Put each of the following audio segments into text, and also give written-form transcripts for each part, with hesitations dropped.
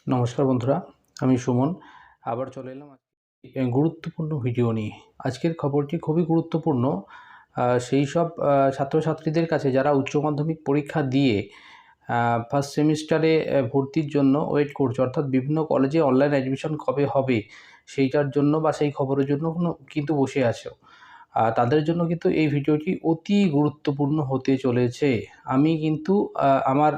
নমস্কার বন্ধুরা, আমি সুমন। আবার চলে এলাম গুরুত্বপূর্ণ ভিডিও নিয়ে। আজকের খবরটি খুবই গুরুত্বপূর্ণ সেই সব ছাত্রছাত্রীদের কাছে যারা উচ্চ মাধ্যমিক পরীক্ষা দিয়ে ফার্স্ট সেমিস্টারে ভর্তির জন্য ওয়েট করছে, অর্থাৎ বিভিন্ন কলেজে অনলাইন অ্যাডমিশন কবে হবে সেইটার জন্য বা সেই খবরের জন্য কিন্তু বসে আছে। তাদের জন্য কিন্তু এই ভিডিওটি অতি গুরুত্বপূর্ণ হতে চলেছে। আমি কিন্তু আমার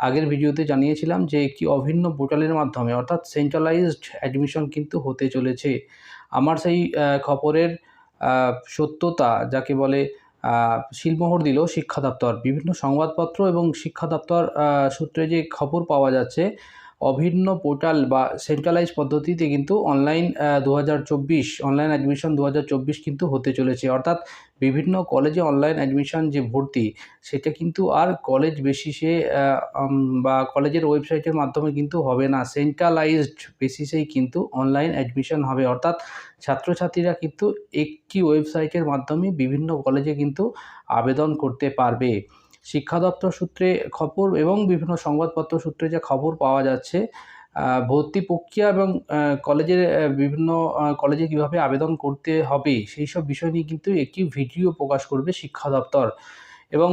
আগের ভিডিওতে জানিয়েছিলাম যে একটি অভিন্ন পোর্টালের মাধ্যমে অর্থাৎ সেন্ট্রালাইজড অ্যাডমিশন কিন্তু হতে চলেছে। আমার সেই খবরের সত্যতা যাকে বলে সিলমোহর দিল শিক্ষা দপ্তর। বিভিন্ন সংবাদপত্র এবং শিক্ষা দপ্তর সূত্রে যে খবর পাওয়া যাচ্ছে, অভিন্ন পোর্টাল বা সেন্ট্রালাইজ পদ্ধতিতে কিন্তু অনলাইন অনলাইন অ্যাডমিশন 2024 কিন্তু হতে চলেছে। অর্থাৎ বিভিন্ন কলেজে অনলাইন অ্যাডমিশন যে ভর্তি, সেটা কিন্তু আর কলেজ বেসিসে বা কলেজের ওয়েবসাইটের মাধ্যমে কিন্তু হবে না। সেন্ট্রালাইজড বেসিসেই কিন্তু অনলাইন অ্যাডমিশন হবে। অর্থাৎ ছাত্রছাত্রীরা কিন্তু একটি ওয়েবসাইটের মাধ্যমে বিভিন্ন কলেজে কিন্তু আবেদন করতে পারবে। শিক্ষা দপ্তর সূত্রে খবর এবং বিভিন্ন সংবাদপত্র সূত্রে যে খবর পাওয়া যাচ্ছে, ভর্তি প্রক্রিয়া এবং কলেজের বিভিন্ন কলেজে কীভাবে আবেদন করতে হবে সেই সব বিষয় নিয়ে কিন্তু একটি ভিডিও প্রকাশ করবে শিক্ষা দপ্তর। এবং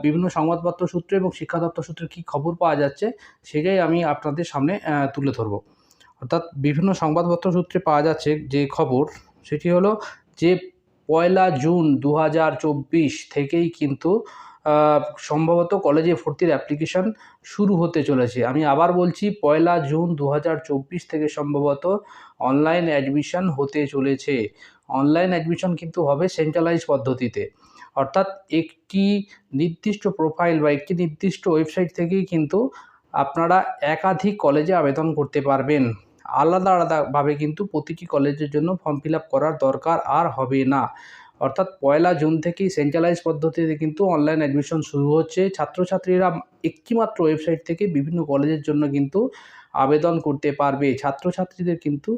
বিভিন্ন সংবাদপত্র সূত্রে এবং শিক্ষা দপ্তর সূত্রে কী খবর পাওয়া যাচ্ছে সেটাই আমি আপনাদের সামনে তুলে ধরব। অর্থাৎ বিভিন্ন সংবাদপত্র সূত্রে পাওয়া যাচ্ছে যে খবর, সেটি হলো যে 1 জুন 2024 থেকেই কিন্তু সম্ভবত কলেজে ভর্তির অ্যাপ্লিকেশান শুরু হতে চলেছে। আমি আবার বলছি, 1 জুন 2024 থেকে সম্ভবত অনলাইন অ্যাডমিশন হতে চলেছে। অনলাইন অ্যাডমিশন কিন্তু হবে সেন্ট্রালাইজ পদ্ধতিতে। অর্থাৎ একটি নির্দিষ্ট প্রোফাইল বা একটি নির্দিষ্ট ওয়েবসাইট থেকেই কিন্তু আপনারা একাধিক কলেজে আবেদন করতে পারবেন। আলাদা আলাদাভাবে কিন্তু প্রতিটি কলেজের জন্য ফর্ম ফিল আপ করার দরকার আর হবে না। অর্থাৎ 1 জুন থেকেই সেন্ট্রালাইজ পদ্ধতিতে কিন্তু অনলাইন অ্যাডমিশন শুরু হচ্ছে। ছাত্রছাত্রীরা একটিমাত্র ওয়েবসাইট থেকে বিভিন্ন কলেজের জন্য কিন্তু আবেদন করতে পারবে। ছাত্রছাত্রীদের কিন্তু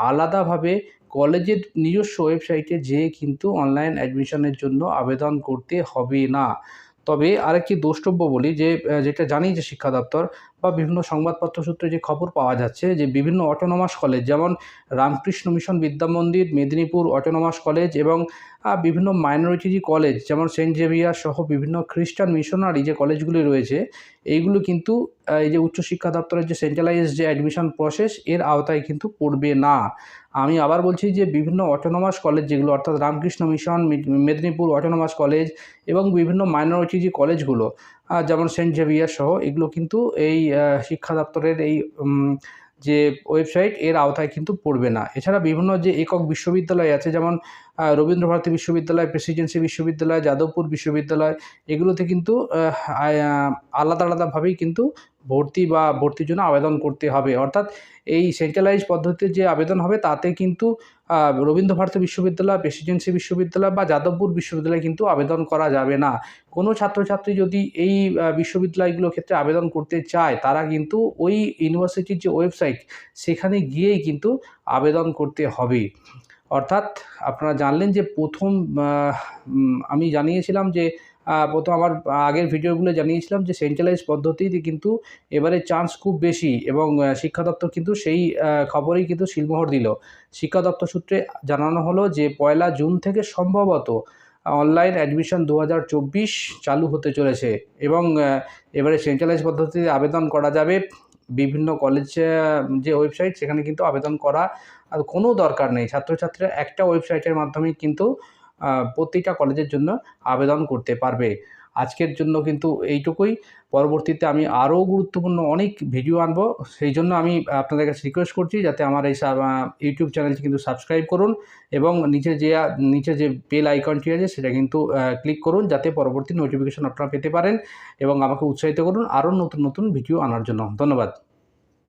আলাদাভাবে কলেজের নিজস্ব ওয়েবসাইটে যেয়ে কিন্তু অনলাইন অ্যাডমিশনের জন্য আবেদন করতে হবে না। তবে আরেকটি দ্রষ্টব্য বলি, যেটা জানিয়েছে শিক্ষা দপ্তর বা বিভিন্ন সংবাদপত্র সূত্রে যে খবর পাওয়া যাচ্ছে, যে বিভিন্ন অটোনমাস কলেজ যেমন Ramakrishna mission Vidyamandir, Medinipur autonomous college এবং বিভিন্ন মাইনরিটি কলেজ যেমন সেন্ট জেভিয়ার সহ বিভিন্ন খ্রিস্টান মিশনারি যে কলেজগুলি রয়েছে, এইগুলো কিন্তু এই যে উচ্চশিক্ষা দপ্তরের যে সেন্ট্রালাইজ যে অ্যাডমিশন প্রসেস এর আওতায় কিন্তু পড়বে না। আমি আবার বলছি যে বিভিন্ন অটোনমাস কলেজ যেগুলো অর্থাৎ Ramakrishna mission, Medinipur autonomous college এবং বিভিন্ন মাইনরিটি যে কলেজগুলো যেমন সেন্ট জেভিয়ার সহ, এগুলো কিন্তু এই শিক্ষা দপ্তরের এই যে ওয়েবসাইট এর আওতায় কিন্তু পড়বে না। এছাড়া বিভিন্ন যে একক বিশ্ববিদ্যালয় আছে যেমন রবীন্দ্রভারতী বিশ্ববিদ্যালয়, প্রেসিডেন্সি বিশ্ববিদ্যালয়, যাদবপুর বিশ্ববিদ্যালয়, এগুলোতে কিন্তু আলাদা আলাদাভাবেই কিন্তু ভর্তির জন্য আবেদন করতে হবে। অর্থাৎ এই সেন্ট্রালাইজ পদ্ধতিতে যে আবেদন হবে তাতে কিন্তু রবীন্দ্রভারতী বিশ্ববিদ্যালয়, প্রেসিডেন্সি বিশ্ববিদ্যালয় বা যাদবপুর বিশ্ববিদ্যালয়ে কিন্তু আবেদন করা যাবে না। কোনো ছাত্রছাত্রী যদি এই বিশ্ববিদ্যালয়গুলোর ক্ষেত্রে আবেদন করতে চায়, তারা কিন্তু ওই ইউনিভার্সিটির যে ওয়েবসাইট সেখানে গিয়েই কিন্তু আবেদন করতে হবে। অর্থাৎ আপনারা জানলেন যে আমি জানিয়েছিলাম যে আমার আগের ভিডিওগুলো জানিয়েছিলাম যে সেন্ট্রালাইজ পদ্ধতিতে কিন্তু এবারে চান্স খুব বেশি এবং শিক্ষা দপ্তর কিন্তু সেই খবরেই কিন্তু সিলমোহর দিল। শিক্ষা দপ্তর সূত্রে জানানো হলো যে 1 জুন থেকে সম্ভবত অনলাইন অ্যাডমিশন 2024 চালু হতে চলেছে এবং এবারে সেন্ট্রালাইজ পদ্ধতিতে আবেদন করা যাবে। বিভিন্ন কলেজ যে ওয়েবসাইট সেখানে কিন্তু আবেদন করা আর কোনো দরকার নেই। ছাত্রছাত্রীরা একটা ওয়েবসাইটের মাধ্যমেই কিন্তু প্রতিটা কলেজের জন্য আবেদন করতে পারবে। আজকের জন্য কিন্তু এইটুকুই। পরবর্তীতে আমি আরও গুরুত্বপূর্ণ অনেক ভিডিও আনবো। সেই জন্য আমি আপনাদের কাছে রিকোয়েস্ট করছি যাতে আমার এই ইউটিউব চ্যানেলটি কিন্তু সাবস্ক্রাইব করুন এবং নিচে যে বেল আইকনটি আছে সেটা কিন্তু ক্লিক করুন, যাতে পরবর্তী নোটিফিকেশন আপনারা পেতে পারেন এবং আমাকে উৎসাহিত করুন আরও নতুন নতুন ভিডিও আনার জন্য। ধন্যবাদ।